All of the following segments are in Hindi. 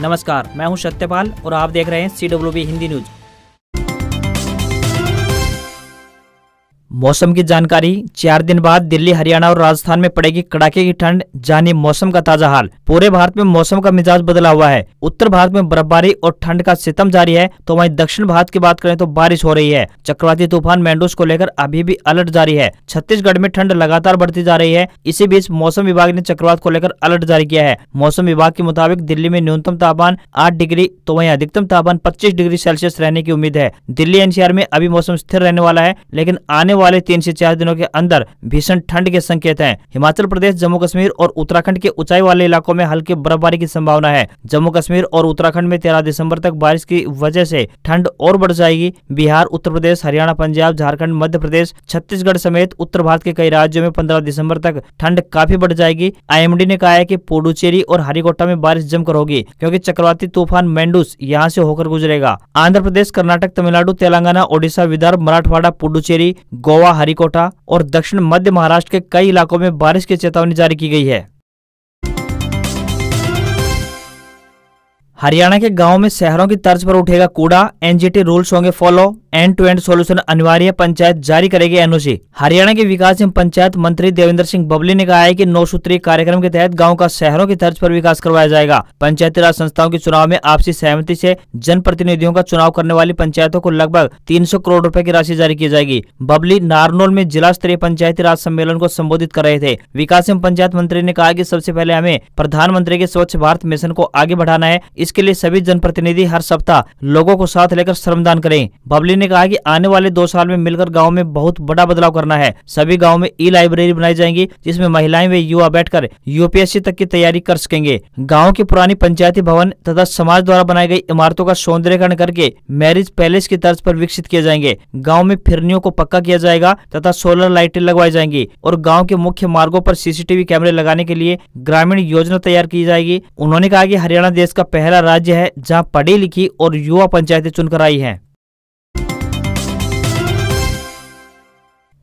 नमस्कार, मैं हूं सत्यपाल और आप देख रहे हैं CWB हिंदी न्यूज। मौसम की जानकारी। 4 दिन बाद दिल्ली, हरियाणा और राजस्थान में पड़ेगी कड़ाके की ठंड, जानिए मौसम का ताजा हाल। पूरे भारत में मौसम का मिजाज बदला हुआ है। उत्तर भारत में बर्फबारी और ठंड का सितम जारी है, तो वहीं दक्षिण भारत की बात करें तो बारिश हो रही है। चक्रवाती तूफान मैंडूस को लेकर अभी भी अलर्ट जारी है। छत्तीसगढ़ में ठंड लगातार बढ़ती जा रही है। इसी बीच मौसम विभाग ने चक्रवात को लेकर अलर्ट जारी किया है। मौसम विभाग के मुताबिक दिल्ली में न्यूनतम तापमान 8 डिग्री तो वहीं अधिकतम तापमान 25 डिग्री सेल्सियस रहने की उम्मीद है। दिल्ली NCR में अभी मौसम स्थिर रहने वाला है, लेकिन आने वाले 3 से 4 दिनों के अंदर भीषण ठंड के संकेत हैं। हिमाचल प्रदेश, जम्मू कश्मीर और उत्तराखंड के ऊंचाई वाले इलाकों में हल्की बर्फबारी की संभावना है। जम्मू कश्मीर और उत्तराखंड में 13 दिसंबर तक बारिश की वजह से ठंड और बढ़ जाएगी। बिहार, उत्तर प्रदेश, हरियाणा, पंजाब, झारखंड, मध्य प्रदेश, छत्तीसगढ़ समेत उत्तर भारत के कई राज्यों में 15 दिसंबर तक ठंड काफी बढ़ जाएगी। IMD ने कहा है कि पुडुचेरी और हरिकोटा में बारिश जमकर होगी, क्योंकि चक्रवाती तूफान मैंडूस यहां से होकर गुजरेगा। आंध्र प्रदेश, कर्नाटक, तमिलनाडु, तेलंगाना, ओडिशा, विदर्भ, मराठवाड़ा, पुडुचेरी, गोवा, हरिकोटा और दक्षिण मध्य महाराष्ट्र के कई इलाकों में बारिश की चेतावनी जारी की गई है। हरियाणा के गांवों में शहरों की तर्ज पर उठेगा कूड़ा, NGT रूल्स होंगे follow, end to end solution अनिवार्य, पंचायत जारी करेगी NOC। हरियाणा के विकास एवं पंचायत मंत्री देवेंद्र सिंह बबली ने कहा है कि 9 सूत्रीय कार्यक्रम के तहत गांव का शहरों की तर्ज पर विकास करवाया जाएगा। पंचायती राज संस्थाओं के चुनाव में आपसी सहमति से जनप्रतिनिधियों का चुनाव करने वाली पंचायतों को लगभग 300 करोड़ रुपए की राशि जारी की जाएगी। बबली नारनौल में जिला स्तरीय पंचायती राज सम्मेलन को संबोधित कर रहे थे। विकास एवं पंचायत मंत्री ने कहा कि सबसे पहले हमें प्रधानमंत्री के स्वच्छ भारत मिशन को आगे बढ़ाना है। इसके लिए सभी जनप्रतिनिधि हर सप्ताह लोगों को साथ लेकर श्रमदान करें। बबली ने कहा कि आने वाले 2 साल में मिलकर गांव में बहुत बड़ा बदलाव करना है। सभी गांव में ई-लाइब्रेरी बनाई जाएंगी, जिसमें महिलाएं व युवा बैठकर UPSC तक की तैयारी कर सकेंगे। गांव की पुरानी पंचायती भवन तथा समाज द्वारा बनाई गई इमारतों का सौंदर्यीकरण करके मैरिज पैलेस की तर्ज पर विकसित किए जाएंगे। गाँव में फिरनियों को पक्का किया जाएगा तथा सोलर लाइटें लगवाई जाएंगी और गाँव के मुख्य मार्गों पर CCTV कैमरे लगाने के लिए ग्रामीण योजना तैयार की जाएगी। उन्होंने कहा कि हरियाणा देश का पहला राज्य है जहां पढ़ी लिखी और युवा पंचायतें चुनकर आई हैं।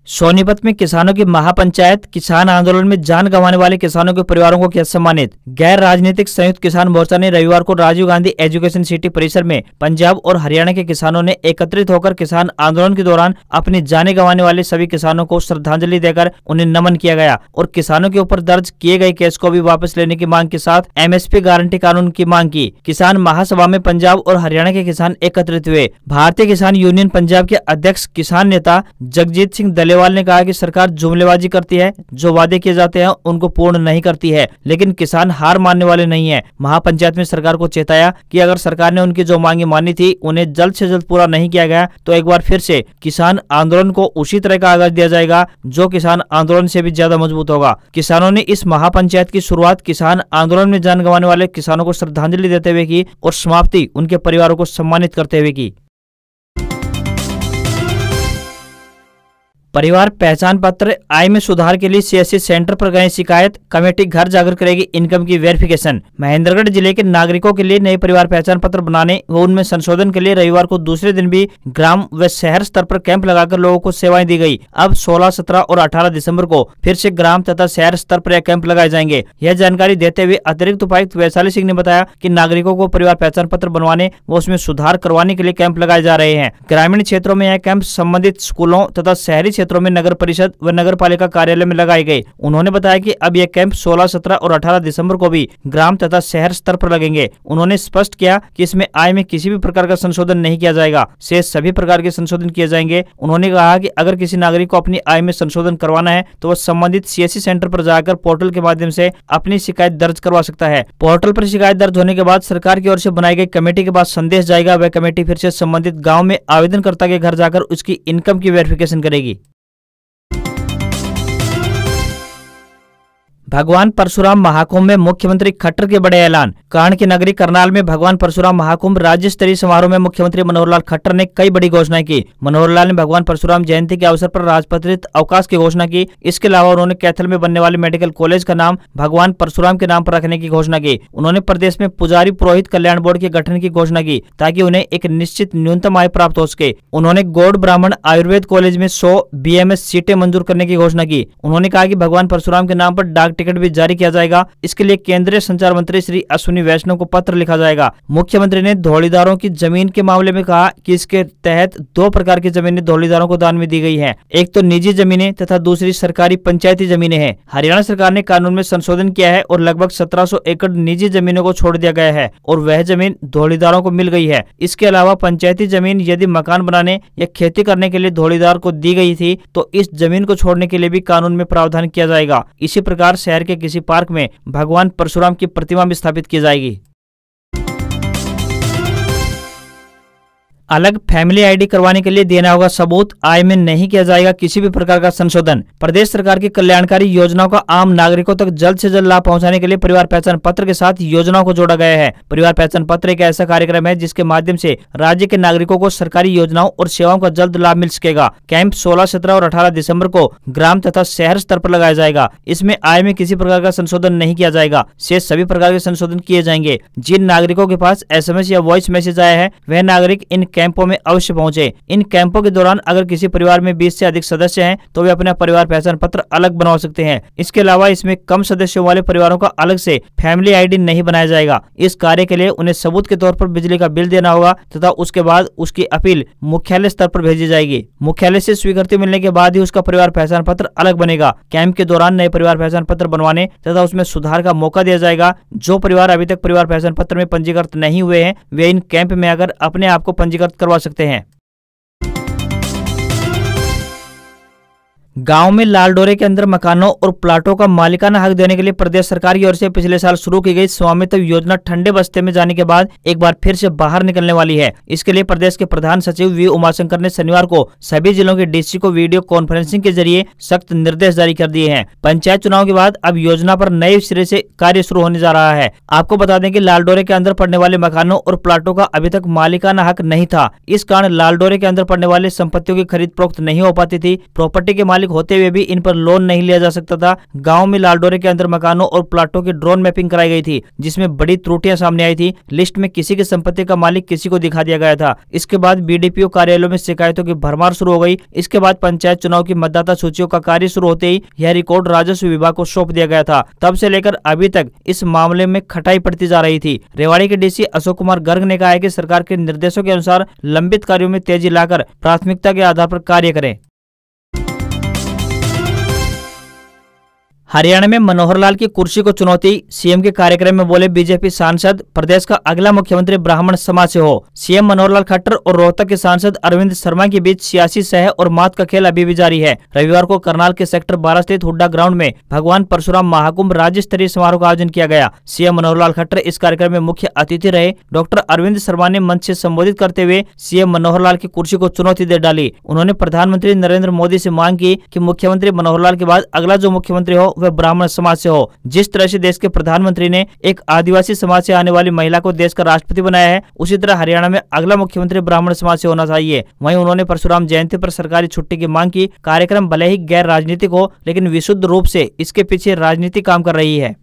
सोनीपत में किसानों की महापंचायत, किसान आंदोलन में जान गंवाने वाले किसानों के परिवारों को किया सम्मानित। गैर राजनीतिक संयुक्त किसान मोर्चा ने रविवार को राजीव गांधी एजुकेशन सिटी परिसर में पंजाब और हरियाणा के किसानों ने एकत्रित होकर किसान आंदोलन के दौरान अपनी जानें गंवाने वाले सभी किसानों को श्रद्धांजलि देकर उन्हें नमन किया गया और किसानों के ऊपर दर्ज किए गए केस को भी वापस लेने की मांग के साथ MSP गारंटी कानून की मांग की। किसान महासभा में पंजाब और हरियाणा के किसान एकत्रित हुए। भारतीय किसान यूनियन पंजाब के अध्यक्ष किसान नेता जगजीत सिंह दलेवाल ने कहा कि सरकार जुमलेबाजी करती है, जो वादे किए जाते हैं उनको पूर्ण नहीं करती है, लेकिन किसान हार मानने वाले नहीं है। महापंचायत में सरकार को चेताया कि अगर सरकार ने उनकी जो मांगे मानी थी उन्हें जल्द से जल्द पूरा नहीं किया गया तो एक बार फिर से किसान आंदोलन को उसी तरह का आगाज दिया जाएगा, जो किसान आंदोलन से भी ज्यादा मजबूत होगा। किसानों ने इस महापंचायत की शुरुआत किसान आंदोलन में जान गंवाने वाले किसानों को श्रद्धांजलि देते हुए की और समाप्ति उनके परिवारों को सम्मानित करते हुए की। परिवार पहचान पत्र, आय में सुधार के लिए CSC सेंटर पर गए शिकायत, कमेटी घर जाकर करेगी इनकम की वेरिफिकेशन। महेंद्रगढ़ जिले के नागरिकों के लिए नए परिवार पहचान पत्र बनाने व उनमें संशोधन के लिए रविवार को दूसरे दिन भी ग्राम व शहर स्तर पर कैंप लगाकर लोगों को सेवाएं दी गई। अब 16, 17 और 18 दिसंबर को फिर से ग्राम तथा शहर स्तर पर यह कैंप लगाए जाएंगे। यह जानकारी देते हुए अतिरिक्त उपायुक्त वैशाली सिंह ने बताया कि नागरिकों को परिवार पहचान पत्र बनवाने व उसमें सुधार करवाने के लिए कैंप लगाए जा रहे हैं। ग्रामीण क्षेत्रों में यह कैंप संबंधित स्कूलों तथा शहरी क्षेत्रों में नगर परिषद व नगर पालिका कार्यालय में लगाए गए। उन्होंने बताया कि अब यह कैंप 16, 17 और 18 दिसंबर को भी ग्राम तथा शहर स्तर पर लगेंगे। उन्होंने स्पष्ट किया कि इसमें आय में किसी भी प्रकार का संशोधन नहीं किया जाएगा, शेष सभी प्रकार के संशोधन किए जाएंगे। उन्होंने कहा कि अगर किसी नागरिक को अपनी आय में संशोधन करवाना है तो वह संबंधित CSC सेंटर पर जाकर पोर्टल के माध्यम से अपनी शिकायत दर्ज करवा सकता है। पोर्टल पर शिकायत दर्ज होने के बाद सरकार की ओर से बनाई गई कमेटी के पास संदेश जाएगा। वह कमेटी फिर से संबंधित गाँव में आवेदनकर्ता के घर जाकर उसकी इनकम की वेरिफिकेशन करेगी। भगवान परशुराम महाकुंभ में मुख्यमंत्री खट्टर के बड़े ऐलान। कांड की नगरी करनाल में भगवान परशुराम महाकुंभ राज्य स्तरीय समारोह में मुख्यमंत्री मनोहर लाल खट्टर ने कई बड़ी घोषणाएं की। मनोहर लाल ने भगवान परशुराम जयंती के अवसर पर राजपत्रित अवकाश की घोषणा की। इसके अलावा उन्होंने कैथल में बनने वाले मेडिकल कॉलेज का नाम भगवान परशुराम के नाम पर रखने की घोषणा की। उन्होंने प्रदेश में पुजारी पुरोहित कल्याण बोर्ड के गठन की घोषणा की ताकि उन्हें एक निश्चित न्यूनतम आय प्राप्त हो सके। उन्होंने गौड़ ब्राह्मण आयुर्वेद कॉलेज में 100 BMS सीटें मंजूर करने की घोषणा की। उन्होंने कहा कि भगवान परशुराम के नाम पर डाक टिकट भी जारी किया जाएगा। इसके लिए केंद्रीय संचार मंत्री श्री अश्विनी वैष्णव को पत्र लिखा जाएगा। मुख्यमंत्री ने धौलीदारों की जमीन के मामले में कहा कि इसके तहत 2 प्रकार की जमीनें धौलीदारों को दान में दी गई है। एक तो निजी जमीनें तथा दूसरी सरकारी पंचायती जमीनें हैं। हरियाणा सरकार ने कानून में संशोधन किया है और लगभग 1700 एकड़ निजी जमीनों को छोड़ दिया गया है और वह जमीन धौलीदारों को मिल गई है। इसके अलावा पंचायती जमीन यदि मकान बनाने या खेती करने के लिए धौलीदार को दी गई थी तो इस जमीन को छोड़ने के लिए भी कानून में प्रावधान किया जाएगा। इसी प्रकार शहर के किसी पार्क में भगवान परशुराम की प्रतिमा भी स्थापित की जाएगी। अलग फैमिली आईडी करवाने के लिए देना होगा सबूत, आय में नहीं किया जाएगा किसी भी प्रकार का संशोधन। प्रदेश सरकार की कल्याणकारी योजनाओं का आम नागरिकों तक जल्द से जल्द लाभ पहुंचाने के लिए परिवार पहचान पत्र के साथ योजनाओं को जोड़ा गया है। परिवार पहचान पत्र एक ऐसा कार्यक्रम है जिसके माध्यम से राज्य के नागरिकों को सरकारी योजनाओं और सेवाओं का जल्द लाभ मिल सकेगा। कैंप 16, 17 और 18 दिसंबर को ग्राम तथा शहर स्तर पर लगाया जाएगा। इसमें आय में किसी प्रकार का संशोधन नहीं किया जाएगा, शेष सभी प्रकार के संशोधन किए जाएंगे। जिन नागरिकों के पास SMS या वॉइस मैसेज आया है वह नागरिक इन कैंपों में अवश्य पहुंचे। इन कैंपों के दौरान अगर किसी परिवार में 20 से अधिक सदस्य हैं तो वे अपना परिवार पहचान पत्र अलग बनवा सकते हैं। इसके अलावा इसमें कम सदस्यों वाले परिवारों का अलग से फैमिली आईडी नहीं बनाया जाएगा। इस कार्य के लिए उन्हें सबूत के तौर पर बिजली का बिल देना होगा तथा उसके बाद उसकी अपील मुख्यालय स्तर पर भेजी जाएगी। मुख्यालय से स्वीकृति मिलने के बाद ही उसका परिवार पहचान पत्र अलग बनेगा। कैंप के दौरान नए परिवार पहचान पत्र बनवाने तथा उसमें सुधार का मौका दिया जाएगा। जो परिवार अभी तक परिवार पहचान पत्र में पंजीकृत नहीं हुए हैं वे इन कैंप में आकर अपने आप को पंजीकृत करवा सकते हैं। गांव में लाल डोरे के अंदर मकानों और प्लाटों का मालिकाना हक देने के लिए प्रदेश सरकार की ओर से पिछले साल शुरू की गई स्वामित्व योजना ठंडे बस्ते में जाने के बाद एक बार फिर से बाहर निकलने वाली है। इसके लिए प्रदेश के प्रधान सचिव वी उमाशंकर ने शनिवार को सभी जिलों के डीसी को वीडियो कॉन्फ्रेंसिंग के जरिए सख्त निर्देश जारी कर दिए हैं। पंचायत चुनाव के बाद अब योजना पर नए सिरे से कार्य शुरू होने जा रहा है। आपको बता दें कि लाल डोरे के अंदर पड़ने वाले मकानों और प्लाटों का अभी तक मालिकाना हक नहीं था। इस कारण लाल डोरे के अंदर पड़ने वाले संपत्तियों की खरीद फरोख्त नहीं हो पाती थी। प्रॉपर्टी के मालिक होते हुए भी इन पर लोन नहीं लिया जा सकता था। गांव में लाल डोरे के अंदर मकानों और प्लाटों की ड्रोन मैपिंग कराई गई थी जिसमें बड़ी त्रुटियां सामने आई थी। लिस्ट में किसी की संपत्ति का मालिक किसी को दिखा दिया गया था। इसके बाद BDPO कार्यालयों में शिकायतों की भरमार शुरू हो गई। इसके बाद पंचायत चुनाव की मतदाता सूचियों का कार्य शुरू होते ही यह रिकॉर्ड राजस्व विभाग को सौंप दिया गया था। तब से लेकर अभी तक इस मामले में खटाई पड़ती जा रही थी। रेवाड़ी के डीसी अशोक कुमार गर्ग ने कहा है कि सरकार के निर्देशों के अनुसार लंबित कार्यों में तेजी लाकर प्राथमिकता के आधार पर कार्य करें। हरियाणा में मनोहर लाल की कुर्सी को चुनौती, सीएम के कार्यक्रम में बोले बीजेपी सांसद, प्रदेश का अगला मुख्यमंत्री ब्राह्मण समाज से हो। सीएम मनोहर लाल खट्टर और रोहतक के सांसद अरविंद शर्मा के बीच सियासी सह और मात का खेल अभी भी जारी है। रविवार को करनाल के सेक्टर 12 स्थित हुड्डा ग्राउंड में भगवान परशुराम महाकुंभ राज्य स्तरीय समारोह का आयोजन किया गया। सीएम मनोहर लाल खट्टर इस कार्यक्रम में मुख्य अतिथि रहे। डॉक्टर अरविंद शर्मा ने मंच से संबोधित करते हुए सीएम मनोहर लाल की कुर्सी को चुनौती दे डाली। उन्होंने प्रधानमंत्री नरेंद्र मोदी से मांग की कि मुख्यमंत्री मनोहर लाल के बाद अगला जो मुख्यमंत्री हो वह ब्राह्मण समाज से हो। जिस तरह से देश के प्रधानमंत्री ने एक आदिवासी समाज से आने वाली महिला को देश का राष्ट्रपति बनाया है, उसी तरह हरियाणा में अगला मुख्यमंत्री ब्राह्मण समाज से होना चाहिए। वहीं उन्होंने परशुराम जयंती पर सरकारी छुट्टी की मांग की। कार्यक्रम भले ही गैर राजनीतिक हो लेकिन विशुद्ध रूप से इसके पीछे राजनीति काम कर रही है।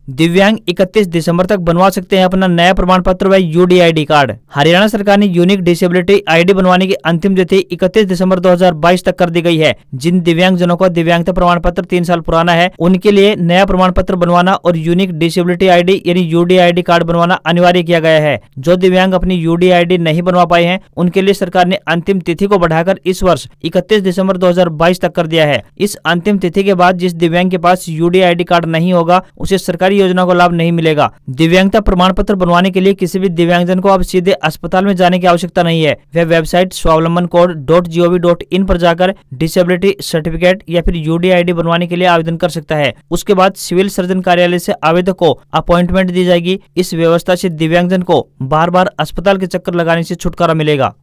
दिव्यांग 31 दिसंबर तक बनवा सकते हैं अपना नया प्रमाण पत्र व UDID कार्ड। हरियाणा सरकार ने यूनिक डिसेबिलिटी ID बनवाने की अंतिम तिथि 31 दिसंबर 2022 तक कर दी गई है। जिन दिव्यांग जनों का दिव्यांगता प्रमाण पत्र 3 साल पुराना है उनके लिए नया प्रमाण पत्र बनवाना और यूनिक डिसेबिलिटी ID यानी UDID कार्ड बनवाना अनिवार्य किया गया है। जो दिव्यांग अपनी UDID नहीं बनवा पाए हैं उनके लिए सरकार ने अंतिम तिथि को बढ़ाकर इस वर्ष 31 दिसंबर 2022 तक कर दिया है। इस अंतिम तिथि के बाद जिस दिव्यांग के पास UDID कार्ड नहीं होगा उसे सरकारी योजना को लाभ नहीं मिलेगा। दिव्यांगता प्रमाण पत्र बनवाने के लिए किसी भी दिव्यांगजन को अब सीधे अस्पताल में जाने की आवश्यकता नहीं है। वह वेबसाइट swavlambancode.gov.in पर जाकर डिसेबिलिटी सर्टिफिकेट या फिर UDID बनवाने के लिए आवेदन कर सकता है। उसके बाद सिविल सर्जन कार्यालय से आवेदक को अपॉइंटमेंट दी जाएगी। इस व्यवस्था से दिव्यांगजन को बार बार अस्पताल के चक्कर लगाने से छुटकारा मिलेगा।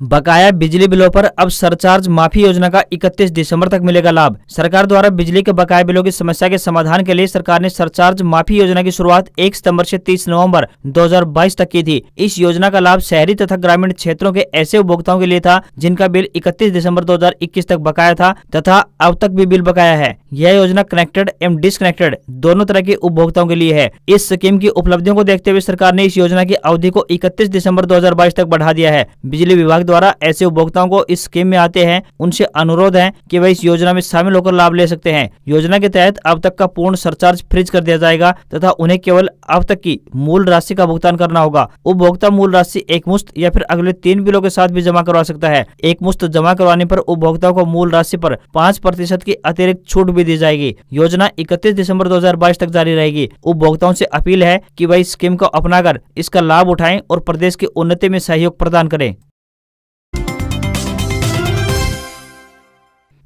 बकाया बिजली बिलों पर अब सरचार्ज माफी योजना का 31 दिसंबर तक मिलेगा लाभ। सरकार द्वारा बिजली के बकाया बिलों की समस्या के समाधान के लिए सरकार ने सरचार्ज माफी योजना की शुरुआत 1 सितंबर से 30 नवंबर 2022 तक की थी। इस योजना का लाभ शहरी तथा ग्रामीण क्षेत्रों के ऐसे उपभोक्ताओं के लिए था जिनका बिल 31 दिसंबर 2021 तक बकाया था तथा अब तक भी बिल बकाया है। यह योजना कनेक्टेड एवं डिसकनेक्टेड दोनों तरह के उपभोक्ताओं के लिए है। इस स्कीम की उपलब्धियों को देखते हुए सरकार ने इस योजना की अवधि को 31 दिसंबर 2022 तक बढ़ा दिया है। बिजली विभाग द्वारा ऐसे उपभोक्ताओं को इस स्कीम में आते हैं उनसे अनुरोध है कि वह इस योजना में शामिल होकर लाभ ले सकते हैं। योजना के तहत अब तक का पूर्ण सरचार्ज फ्रीज कर दिया जाएगा तथा उन्हें केवल अब तक की मूल राशि का भुगतान करना होगा। उपभोक्ता मूल राशि एक मुश्त या फिर अगले 3 बिलों के साथ भी जमा करवा सकता है। एक मुश्त जमा करवाने पर उपभोक्ता को मूल राशि पर 5% की अतिरिक्त छूट भी दी जाएगी। योजना 31 दिसंबर 2022 तक जारी रहेगी। उपभोक्ताओं से अपील है कि वह इस स्कीम को अपनाकर इसका लाभ उठाएं और प्रदेश की उन्नति में सहयोग प्रदान करें।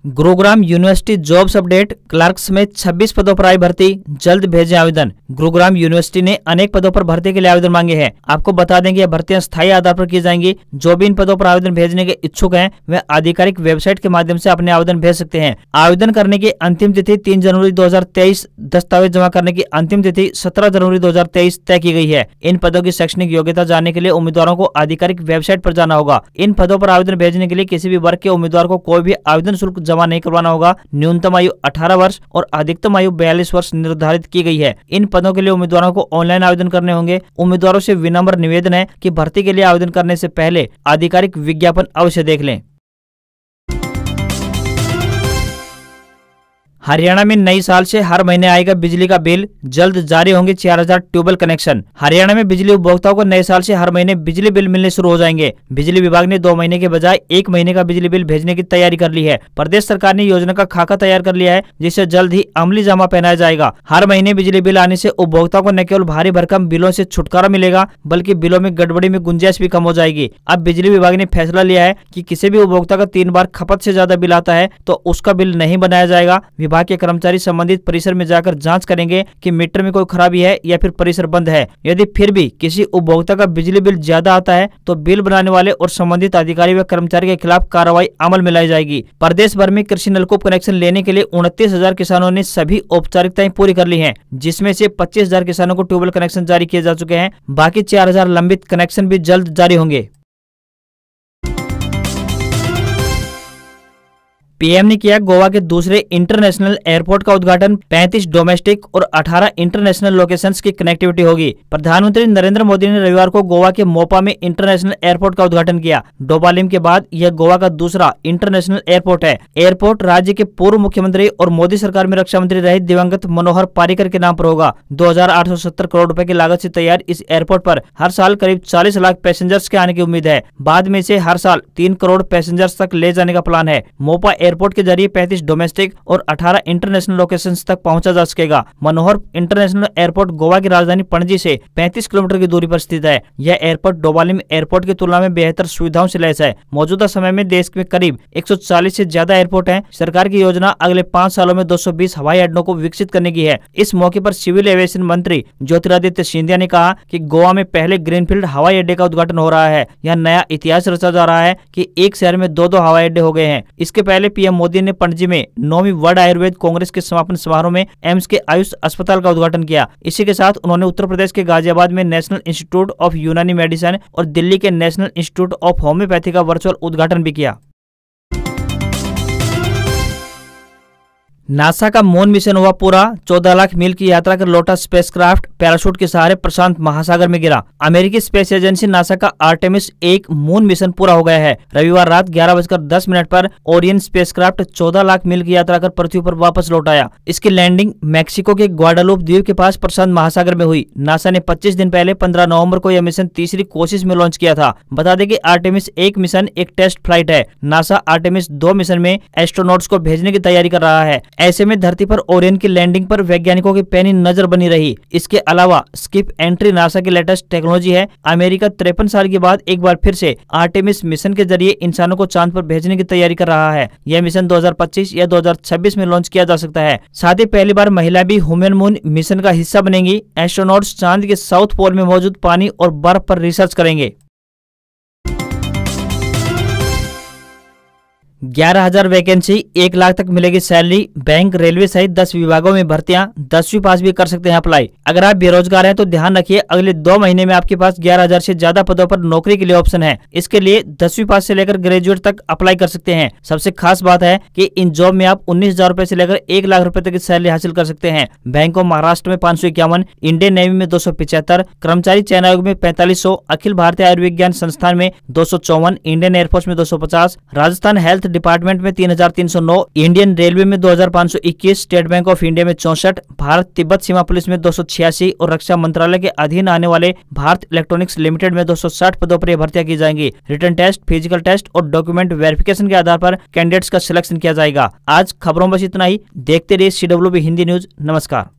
Gurugram university jobs update, clerks में 26 पदों पर आई भर्ती, जल्द भेजें आवेदन। गुरुग्राम यूनिवर्सिटी ने अनेक पदों पर भर्ती के लिए आवेदन मांगे हैं। आपको बता दें कि यह भर्तियां स्थायी आधार पर की जाएंगी। जो भी इन पदों पर आवेदन भेजने के इच्छुक हैं वे आधिकारिक वेबसाइट के माध्यम से अपने आवेदन भेज सकते हैं। आवेदन करने की अंतिम तिथि 3 जनवरी 2023, दस्तावेज जमा करने की अंतिम तिथि 17 जनवरी 2023 तय की गई है। इन पदों की शैक्षणिक योग्यता जानने के लिए उम्मीदवारों को आधिकारिक वेबसाइट पर जाना होगा। इन पदों पर आवेदन भेजने के लिए किसी भी वर्ग के उम्मीदवार को कोई भी आवेदन शुल्क जमा नहीं करवाना होगा। न्यूनतम आयु 18 वर्ष और अधिकतम आयु 42 वर्ष निर्धारित की गई है। इन पदों के लिए उम्मीदवारों को ऑनलाइन आवेदन करने होंगे। उम्मीदवारों से विनम्र निवेदन है कि भर्ती के लिए आवेदन करने से पहले आधिकारिक विज्ञापन अवश्य देख लें। हरियाणा में नई साल से हर महीने आएगा बिजली का बिल, जल्द जारी होंगे 4000 ट्यूबवेल कनेक्शन। हरियाणा में बिजली उपभोक्ताओं को नए साल से हर महीने बिजली बिल मिलने शुरू हो जाएंगे। बिजली विभाग ने 2 महीने के बजाय 1 महीने का बिजली बिल भेजने की तैयारी कर ली है। प्रदेश सरकार ने योजना का खाका तैयार कर लिया है, जिसे जल्द ही अमली जामा पहनाया जाएगा। हर महीने बिजली बिल आने से उपभोक्ताओं को न केवल भारी भरकम बिलों से छुटकारा मिलेगा, बल्कि बिलों में गड़बड़ी में गुंजाइश भी कम हो जाएगी। अब बिजली विभाग ने फैसला लिया है कि किसी भी उपभोक्ता का 3 बार खपत से ज्यादा बिल आता है तो उसका बिल नहीं बनाया जाएगा। विभाग के कर्मचारी संबंधित परिसर में जाकर जांच करेंगे कि मीटर में कोई खराबी है या फिर परिसर बंद है। यदि फिर भी किसी उपभोक्ता का बिजली बिल ज्यादा आता है तो बिल बनाने वाले और संबंधित अधिकारी व कर्मचारी के खिलाफ कार्रवाई अमल में लाई जाएगी। प्रदेश भर में कृषि नलकूप कनेक्शन लेने के लिए 29,000 किसानों ने सभी औपचारिकताएं पूरी कर ली हैं, जिसमें से 25,000 किसानों को ट्यूबवेल कनेक्शन जारी किए जा चुके हैं। बाकी 4,000 लंबित कनेक्शन भी जल्द जारी होंगे। पीएम ने किया गोवा के दूसरे इंटरनेशनल एयरपोर्ट का उद्घाटन। 35 डोमेस्टिक और 18 इंटरनेशनल लोकेशंस की कनेक्टिविटी होगी। प्रधानमंत्री नरेंद्र मोदी ने रविवार को गोवा के मोपा में इंटरनेशनल एयरपोर्ट का उद्घाटन किया। डोबालिम के बाद यह गोवा का दूसरा इंटरनेशनल एयरपोर्ट है। एयरपोर्ट राज्य के पूर्व मुख्यमंत्री और मोदी सरकार में रक्षा मंत्री रहे दिवंगत मनोहर पर्रिकर के नाम पर होगा। 2,870 करोड़ रुपए की लागत से तैयार इस एयरपोर्ट पर हर साल करीब 40 लाख पैसेंजर्स के आने की उम्मीद है। बाद में इसे हर साल 3 करोड़ पैसेंजर्स तक ले जाने का प्लान है। मोपा एयरपोर्ट के जरिए 35 डोमेस्टिक और 18 इंटरनेशनल लोकेशंस तक पहुंचा जा सकेगा। मनोहर इंटरनेशनल एयरपोर्ट गोवा की राजधानी पणजी से 35 किलोमीटर की दूरी पर स्थित है। यह एयरपोर्ट डोबालिम एयरपोर्ट की तुलना में बेहतर सुविधाओं से लैस है। मौजूदा समय में देश में करीब 140 से ज्यादा एयरपोर्ट हैं। सरकार की योजना अगले 5 सालों में 220 हवाई अड्डों को विकसित करने की है। इस मौके पर सिविल एविएशन मंत्री ज्योतिरादित्य सिंधिया ने कहा कि गोवा में पहले ग्रीनफील्ड हवाई अड्डे का उद्घाटन हो रहा है। यह नया इतिहास रचा जा रहा है कि एक शहर में 2 हवाई अड्डे हो गए हैं। इसके पहले पीएम मोदी ने पणजी में 9वीं वर्ल्ड आयुर्वेद कांग्रेस के समापन समारोह में एम्स के आयुष अस्पताल का उद्घाटन किया। इसी के साथ उन्होंने उत्तर प्रदेश के गाजियाबाद में नेशनल इंस्टीट्यूट ऑफ यूनानी मेडिसिन और दिल्ली के नेशनल इंस्टीट्यूट ऑफ होम्योपैथी का वर्चुअल उद्घाटन भी किया। नासा का मून मिशन हुआ पूरा। 14 लाख मील की यात्रा कर लौटा स्पेसक्राफ्ट पैराशूट के सहारे प्रशांत महासागर में गिरा। अमेरिकी स्पेस एजेंसी नासा का आर्टेमिस 1 मून मिशन पूरा हो गया है। रविवार रात 11:10 पर ओरियन स्पेसक्राफ्ट 14 लाख मील की यात्रा कर पृथ्वी पर वापस लौट आया। इसकी लैंडिंग मैक्सिको के ग्वाडालूप द्वीप के पास प्रशांत महासागर में हुई। नासा ने 25 दिन पहले 15 नवंबर को यह मिशन तीसरी कोशिश में लॉन्च किया था। बता दें कि आर्टेमिस 1 मिशन एक टेस्ट फ्लाइट है। नासा आर्टेमिस 2 मिशन में एस्ट्रोनॉट्स को भेजने की तैयारी कर रहा है। ऐसे में धरती पर ओरियन की लैंडिंग पर वैज्ञानिकों की पैनी नजर बनी रही। इसके अलावा स्किप एंट्री नासा की लेटेस्ट टेक्नोलॉजी है। अमेरिका 53 साल के बाद एक बार फिर से आर्टेमिस मिशन के जरिए इंसानों को चांद पर भेजने की तैयारी कर रहा है। यह मिशन 2025 या 2026 में लॉन्च किया जा सकता है। साथ ही पहली बार महिला भी ह्यूमन मून मिशन का हिस्सा बनेंगी। एस्ट्रोनॉट्स चांद के साउथ पोल में मौजूद पानी और बर्फ पर रिसर्च करेंगे। 11,000 वैकेंसी, 1 लाख तक मिलेगी सैलरी। बैंक, रेलवे सहित 10 विभागों में भर्तियां। 10वीं पास भी कर सकते हैं अप्लाई। अगर आप बेरोजगार हैं तो ध्यान रखिए, अगले 2 महीने में आपके पास 11,000 से ज्यादा पदों पर नौकरी के लिए ऑप्शन है। इसके लिए 10वीं पास से लेकर ग्रेजुएट तक अप्लाई कर सकते हैं। सबसे खास बात है कि इन जॉब में आप 19,000 रुपए से लेकर 1 लाख रुपए तक की सैलरी हासिल कर सकते हैं। बैंकों महाराष्ट्र में 551, इंडियन नेवी में 275, कर्मचारी चयन आयोग में 4500, अखिल भारतीय आयुर्विज्ञान संस्थान में 254, इंडियन एयरफोर्स में 250, राजस्थान हेल्थ डिपार्टमेंट में 3,309, इंडियन रेलवे में 2,521, स्टेट बैंक ऑफ इंडिया में 64, भारत तिब्बत सीमा पुलिस में 286 और रक्षा मंत्रालय के अधीन आने वाले भारत इलेक्ट्रॉनिक्स लिमिटेड में 260 पदों पर भर्तियां की जाएंगी। रिटन टेस्ट, फिजिकल टेस्ट और डॉक्यूमेंट वेरिफिकेशन के आधार पर कैंडिडेट्स का सिलेक्शन किया जाएगा। आज खबरों में बस इतना ही। देखते रहिए CWB हिंदी न्यूज। नमस्कार।